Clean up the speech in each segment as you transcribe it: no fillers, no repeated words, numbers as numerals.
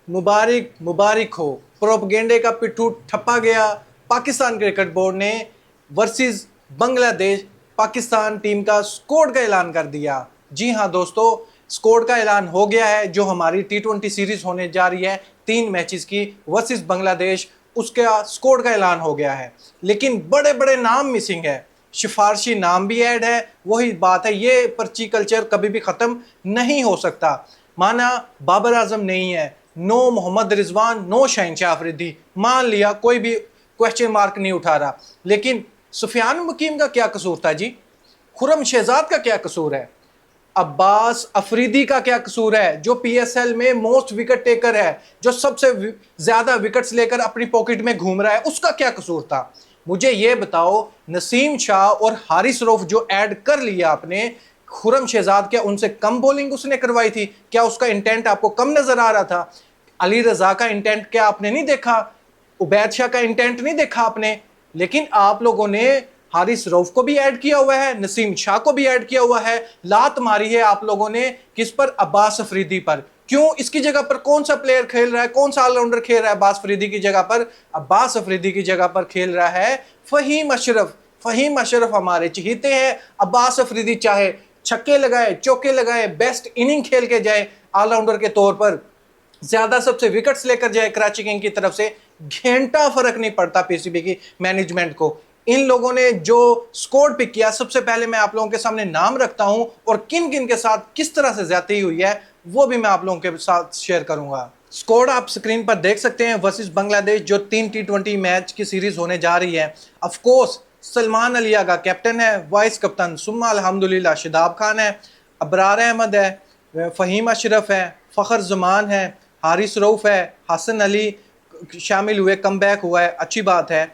मुबारक मुबारक हो। प्रोपगेंडे का पिट्ठू ठप्पा गया। पाकिस्तान क्रिकेट बोर्ड ने वर्सेस बांग्लादेश पाकिस्तान टीम का स्क्वाड का ऐलान कर दिया। जी हाँ दोस्तों, स्क्वाड का ऐलान हो गया है। जो हमारी T20 सीरीज होने जा रही है 3 मैचेस की वर्सेस बांग्लादेश, उसका स्क्वाड का ऐलान हो गया है। लेकिन बड़े बड़े नाम मिसिंग है, सिफारशी नाम भी ऐड है। वही बात है, ये पर्ची कल्चर कभी भी खत्म नहीं हो सकता। माना बाबर आजम नहीं है, नो मोहम्मद रिजवान, नो शहनशाह अफरीदी, मान लिया कोई भी क्वेश्चन मार्क नहीं उठा रहा। लेकिन सुफियान मुकीम का क्या कसूर था जी? खुरम शहजाद का क्या कसूर है? अब्बास अफरीदी का क्या कसूर है, जो PSL में मोस्ट विकेट टेकर है, जो सबसे ज्यादा विकेट्स लेकर अपनी पॉकेट में घूम रहा है, उसका क्या कसूर था? मुझे ये बताओ, नसीम शाह और हारिस रऊफ जो ऐड कर लिया आपने, खुरम शहजाद क्या उनसे कम बॉलिंग उसने करवाई थी? क्या उसका इंटेंट आपको कम नजर आ रहा था? अली रजा का इंटेंट क्या आपने नहीं देखा? उबैद शाह का इंटेंट नहीं देखा आपने? लेकिन आप लोगों ने हारिस रऊफ को भी ऐड किया हुआ है, नसीम शाह को भी ऐड किया हुआ है। लात मारी है आप लोगों ने किस पर? अब्बास अफरीदी पर। क्यों? इसकी जगह पर कौन सा प्लेयर खेल रहा है, कौन सा ऑलराउंडर खेल रहा है अब्बास अफरीदी की जगह पर? अब्बास अफरीदी की जगह पर खेल रहा है फहीम अशरफ। फहीम अशरफ हमारे चहीते हैं। अब्बास अफरीदी चाहे छक्के लगाए, चौके लगाए, बेस्ट इनिंग खेल के जाए ऑलराउंडर के तौर पर, ज्यादा सबसे विकेट्स लेकर जाए कराची किंग की तरफ से, घंटा फर्क नहीं पड़ता PCB की मैनेजमेंट को। इन लोगों ने जो स्कोर पिक किया, सबसे पहले मैं आप लोगों के सामने नाम रखता हूं और किन किन के साथ किस तरह से ज्यादती हुई है वो भी मैं आप लोगों के साथ शेयर करूंगा। स्कोर आप स्क्रीन पर देख सकते हैं वर्सेस बांग्लादेश, जो 3 T20 मैच की सीरीज होने जा रही है। Of course Salman Ali Agha captain है, वाइस कप्तान सुम्मा अल्हम्दुलिल्लाह शादाब खान है, अबरार अहमद है, फहीम अशरफ है, फ़खर जमान है, हारिस रऊफ है, हसन अली शामिल हुए, कम बैक हुआ है, अच्छी बात है,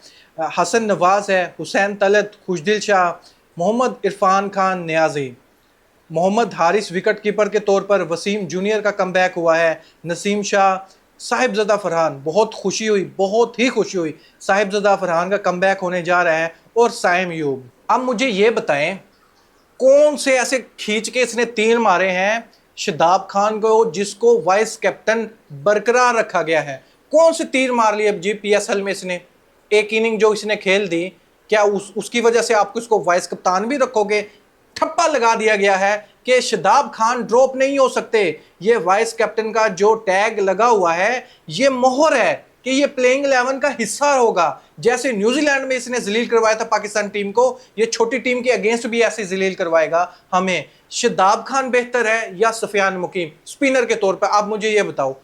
हसन नवाज है, हुसैन तलत, खुशदिल शाह, मोहम्मद इरफान खान नियाजी, मोहम्मद हारिस विकेट कीपर के तौर पर, वसीम जूनियर का कम बैक हुआ है, नसीम शाह, साहिबजादा फरहान, बहुत खुशी हुई, बहुत ही खुशी हुई, साहिबजादा फरहान का कम बैक होने जा रहा है, और साइम यूब। अब मुझे ये बताएं, कौन से ऐसे खींच के इसने 3 मारे हैं शादाब खान को जिसको वाइस कैप्टन बरकरार रखा गया है? कौन से 3 मार लिए जी PSL में इसने? एक इनिंग जो इसने खेल दी, क्या उसकी वजह से आपको इसको वाइस कप्तान भी रखोगे? ठप्पा लगा दिया गया है कि शादाब खान ड्रॉप नहीं हो सकते। ये वाइस कैप्टन का जो टैग लगा हुआ है, ये मोहर है कि ये प्लेइंग 11 का हिस्सा होगा। जैसे न्यूजीलैंड में इसने जलील करवाया था पाकिस्तान टीम को, ये छोटी टीम के अगेंस्ट भी ऐसे जलील करवाएगा हमें। शादाब खान बेहतर है या सुफियान मुकीम स्पिनर के तौर पर? आप मुझे ये बताओ,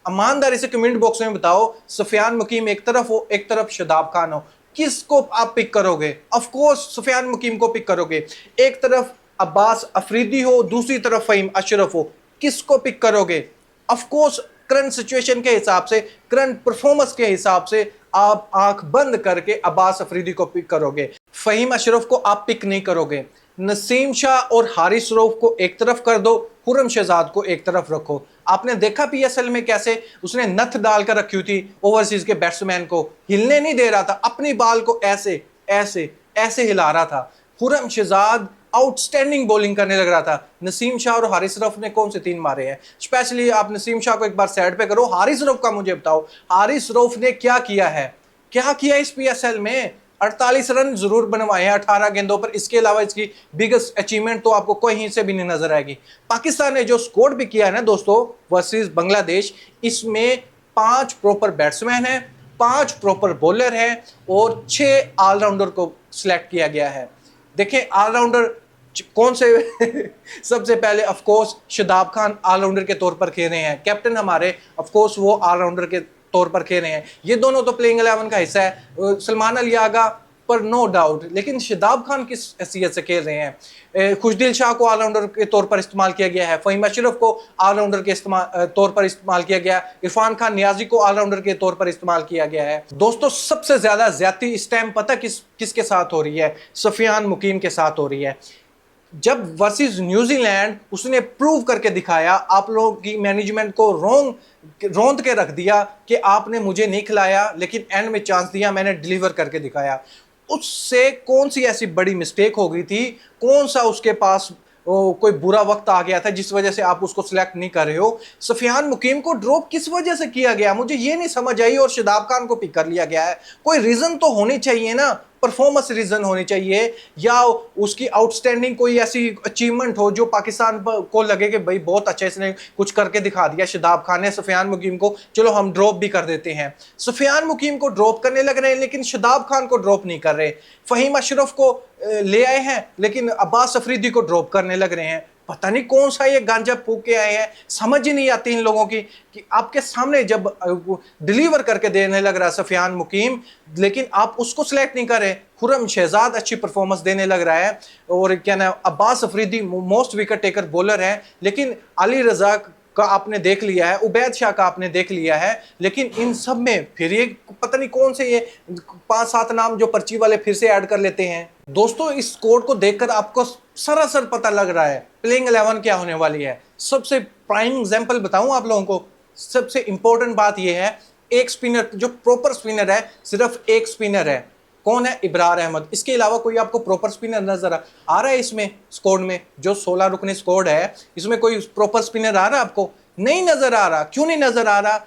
ईमानदारी से कमेंट बॉक्स में बताओ। सुफियान मुकीम एक तरफ हो, एक तरफ शादाब खान हो, किसको आप पिक करोगे? ऑफ कोर्स सुफियान मुकीम को पिक करोगे। एक तरफ अब्बास अफरीदी हो, दूसरी तरफ फहीम अशरफ हो, किसको पिक करोगे? ऑफ कोर्स करंट सिचुएशन के हिसाब से, करंट परफॉर्मेंस के हिसाब से आप आंख बंद करके अब्बास अफरीदी को पिक करोगे, फहीम अशरफ को आप पिक नहीं करोगे। नसीम शाह और हारिस रऊफ को एक तरफ कर दो, खुरम शहजाद को एक तरफ रखो। आपने देखा PSL में कैसे उसने नथ डालकर रखी थी ओवरसीज के बैट्समैन को, हिलने नहीं दे रहा था, अपनी बाल को ऐसे ऐसे ऐसे हिला रहा था। खुरम शहजाद आउटस्टैंडिंग बॉलिंग करने लग रहा था। नसीम शाह और हारिस रऊफ ने कौन से 3 मारे हैं? स्पेशली आप नसीम शाह को एक बार साइड पे करो, हारिस रऊफ का मुझे बताओ, हारिस रऊफ ने क्या किया है? क्या किया इस PSL में? 48 रन जरूर बनवाए हैं 18 गेंदों पर, इसके अलावा इसकी बिगेस्ट अचीवमेंट तो आपको कहीं से भी नहीं नजर आएगी। पाकिस्तान ने जो स्कोर भी किया है ना दोस्तों वर्सेस बांग्लादेश, इसमें 5 प्रॉपर बैट्समैन हैं, 5 प्रॉपर बॉलर हैं और 6 ऑलराउंडर को सिलेक्ट किया गया है। देखें ऑलराउंडर कौन से सबसे पहले of course Shadab Khan allrounder के तौर पर खेल रहे हैं, कैप्टन हमारे ऑफ कोर्स वो ऑलराउंडर के तौर पर खेल रहे हैं। ये दोनों तो प्लेइंग 11 का हिस्सा है, सलमान अली आगा पर नो डाउट, लेकिन शादाब खान किस हैसियत से खेल रहे हैं? खुशदिल शाह को ऑलराउंडर के तौर पर इस्तेमाल किया गया है, फहीम अशरफ को ऑलराउंडर के तौर पर इस्तेमाल किया गया, इरफान खान नियाजी को ऑलराउंडर के तौर पर इस्तेमाल किया गया है। दोस्तों सबसे ज्यादा ज्यादती इस टाइम पता किसके साथ हो रही है? सुफियान मुकीम के साथ हो रही है। जब वर्सेस न्यूजीलैंड उसने प्रूव करके दिखाया, आप लोगों की मैनेजमेंट को रोंद के रख दिया कि आपने मुझे नहीं खिलाया, लेकिन एंड में चांस दिया, मैंने डिलीवर करके दिखाया। उससे कौन सी ऐसी बड़ी मिस्टेक हो गई थी? कौन सा उसके पास कोई बुरा वक्त आ गया था जिस वजह से आप उसको सिलेक्ट नहीं कर रहे हो। सफियान मुकीम को ड्रॉप किस वजह से किया गया मुझे ये नहीं समझ आई, और शादाब खान को पिक कर लिया गया है। कोई रीजन तो होनी चाहिए ना, परफॉर्मेंस रीजन होनी चाहिए, या उसकी आउटस्टैंडिंग कोई ऐसी अचीवमेंट हो जो पाकिस्तान को लगे कि भाई बहुत अच्छा इसने कुछ करके दिखा दिया शादाब खान ने सफियान मुकीम को, चलो हम ड्रॉप भी कर देते हैं। सफियान मुकीम को ड्रॉप करने लग रहे हैं लेकिन शादाब खान को ड्रॉप नहीं कर रहे। फहीम अशरफ को ले आए हैं लेकिन अब्बास अफरीदी को ड्रॉप करने लग रहे हैं। पता नहीं कौन सा ये गांजा फूक के आए हैं, समझ ही नहीं आती इन लोगों की कि आपके सामने जब डिलीवर करके देने लग रहा है सफियान मुकीम, लेकिन आप उसको सिलेक्ट नहीं कर रहे। खुरम शहजाद अच्छी परफॉर्मेंस देने लग रहा है, और क्या ना Abbas Afridi most wicket taker bowler है, लेकिन अली रजा का आपने देख लिया है, उबैद शाह का आपने देख लिया है, लेकिन इन सब में फिर ये पता नहीं कौन से ये 5-7 नाम जो पर्ची वाले फिर से ऐड कर लेते हैं। दोस्तों इस स्कोर को देखकर आपको सरासर पता लग रहा है प्लेइंग 11 क्या होने वाली है। सबसे प्राइम एग्जांपल बताऊं आप लोगों को, सबसे इंपॉर्टेंट बात यह है, एक स्पिनर जो प्रॉपर स्पिनर है, सिर्फ एक स्पिनर है, कौन है? इब्रार अहमद। इसके अलावा कोई आपको प्रॉपर स्पिनर नजर आ रहा है इसमें स्क्वाड में? जो 16 रुकनी स्क्वाड है इसमें कोई प्रॉपर स्पिनर आ रहा है आपको? नहीं नजर आ रहा। क्यों नहीं नजर आ रहा?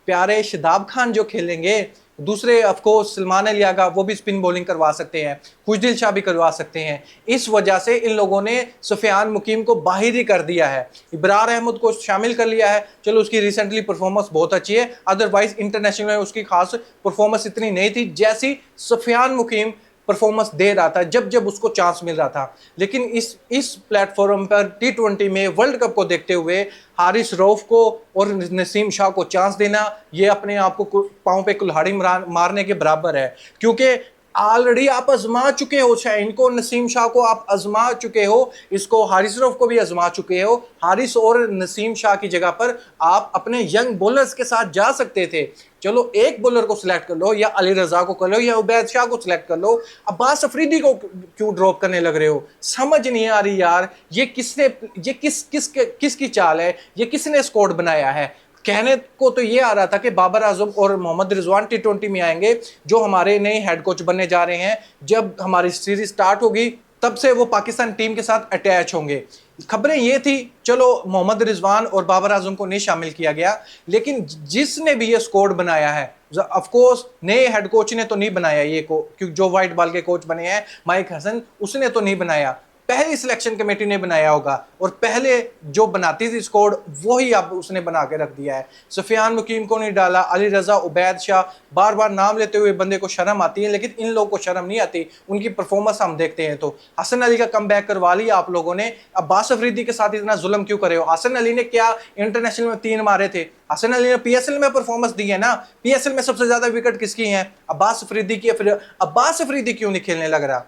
प्यारे शादाब खान जो खेलेंगे, दूसरे ऑफकोर्स सलमान अली आगा वो भी स्पिन बॉलिंग करवा सकते हैं, खुशदिल शाह भी करवा सकते हैं। इस वजह से इन लोगों ने सफियान मुकीम को बाहर ही कर दिया है, इब्रार अहमद को शामिल कर लिया है। चलो उसकी रिसेंटली परफॉर्मेंस बहुत अच्छी है, अदरवाइज इंटरनेशनल में उसकी खास परफॉर्मेंस इतनी नहीं थी जैसी सफियान मुकीम परफॉर्मेंस दे रहा था जब जब उसको चांस मिल रहा था। लेकिन इस प्लेटफॉर्म पर T20 में वर्ल्ड कप को देखते हुए हारिस रऊफ को और नसीम शाह को चांस देना, ये अपने आप को पाँव पे कुल्हाड़ी मारने के बराबर है, क्योंकि ऑलरेडी आप आजमा चुके हो। शायद इनको, नसीम शाह को आप आजमा चुके हो, इसको हारिस रऊफ को भी आजमा चुके हो। हारिस और नसीम शाह की जगह पर आप अपने यंग बॉलर्स के साथ जा सकते थे। चलो एक बॉलर को सिलेक्ट कर लो, या अली रजा को कर लो, या उबैद शाह को सिलेक्ट कर लो। अब्बास अफरीदी को क्यों ड्रॉप करने लग रहे हो? समझ नहीं आ रही यार, ये किसकी चाल है? ये किसने स्क्वाड बनाया है? कहने को तो ये आ रहा था कि बाबर आजम और मोहम्मद रिजवान T20 में आएंगे, जो हमारे नए हेड कोच बनने जा रहे हैं। जब हमारी सीरीज स्टार्ट होगी तब से वो पाकिस्तान टीम के साथ अटैच होंगे। खबरें ये थी, चलो मोहम्मद रिजवान और बाबर आजम को नहीं शामिल किया गया, लेकिन जिसने भी ये स्क्वाड बनाया है, ऑफ कोर्स नए हेड कोच ने तो नहीं बनाया ये क्योंकि जो व्हाइट बॉल के कोच बने हैं माइक हसन, उसने तो नहीं बनाया, पहली सिलेक्शन कमेटी ने बनाया होगा, और पहले जो बनाती थी स्क्वाड वही अब उसने बना के रख दिया है। सफियान मुकीम को नहीं डाला, अली रजा, उबैद शाह, बार बार नाम लेते हुए बंदे को शर्म आती है, लेकिन इन लोगों को शर्म नहीं आती। उनकी परफॉर्मेंस हम देखते हैं तो हसन अली का कम बैक करवा लिया आप लोगों ने। अब्बास अफरीदी के साथ इतना जुल्म क्यों करे हो? हसन अली ने क्या इंटरनेशनल में 3 मारे थे? हसन अली ने PSL में परफॉर्मेंस दी है ना। PSL में सबसे ज्यादा विकेट किसकी है? अब्बास अफरीदी की। फिर अब्बास अफरीदी क्यों नहीं खेलने लग रहा?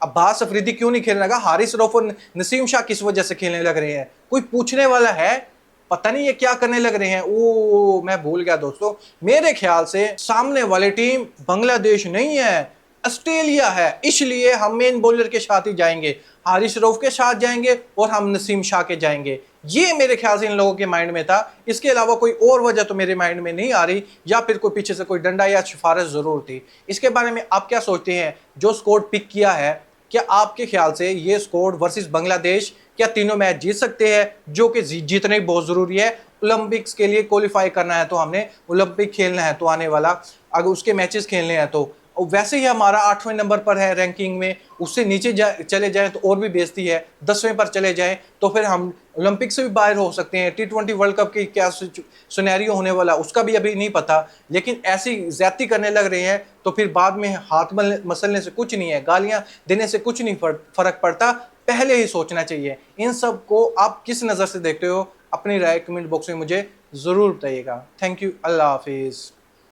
अब्बास अफरीदी क्यों नहीं खेलने लगा? हारिस रऊफ और नसीम शाह किस वजह से खेलने लग रहे हैं? कोई पूछने वाला है? पता नहीं ये क्या करने लग रहे हैं। ओ मैं भूल गया दोस्तों, मेरे ख्याल से सामने वाली टीम बांग्लादेश नहीं है, ऑस्ट्रेलिया है, इसलिए हम मेन बॉलर के साथ ही जाएंगे, हारिस रऊफ के साथ जाएंगे और हम नसीम शाह के जाएंगे। ये मेरे ख्याल से इन लोगों के माइंड में था, इसके अलावा कोई और वजह तो मेरे माइंड में नहीं आ रही, या फिर कोई पीछे से कोई डंडा या सिफारिश जरूर थी। इसके बारे में आप क्या सोचते हैं? जो स्क्वाड पिक किया है, क्या आपके ख्याल से ये स्क्वाड वर्सेस बांग्लादेश क्या तीनों मैच जीत सकते हैं, जो कि जीतना ही बहुत जरूरी है? ओलंपिक्स के लिए क्वालिफाई करना है तो हमने ओलंपिक खेलना है, तो आने वाला अगर उसके मैचेस खेलने हैं तो वैसे ही हमारा 8वें नंबर पर है रैंकिंग में, उससे नीचे चले जाएं तो और भी बेइज्जती है, 10वें पर चले जाएं तो फिर हम ओलंपिक से भी बाहर हो सकते हैं। T20 वर्ल्ड कप की क्या सिनेरियो होने वाला उसका भी अभी नहीं पता, लेकिन ऐसी ज्यादती करने लग रहे हैं तो फिर बाद में हाथ मसलने से कुछ नहीं है, गालियां देने से कुछ नहीं फर्क पड़ता, पहले ही सोचना चाहिए। इन सब को आप किस नज़र से देखते हो? अपनी राय कमेंट बॉक्स में मुझे ज़रूर बताइएगा। थैंक यू, अल्लाह हाफिज़।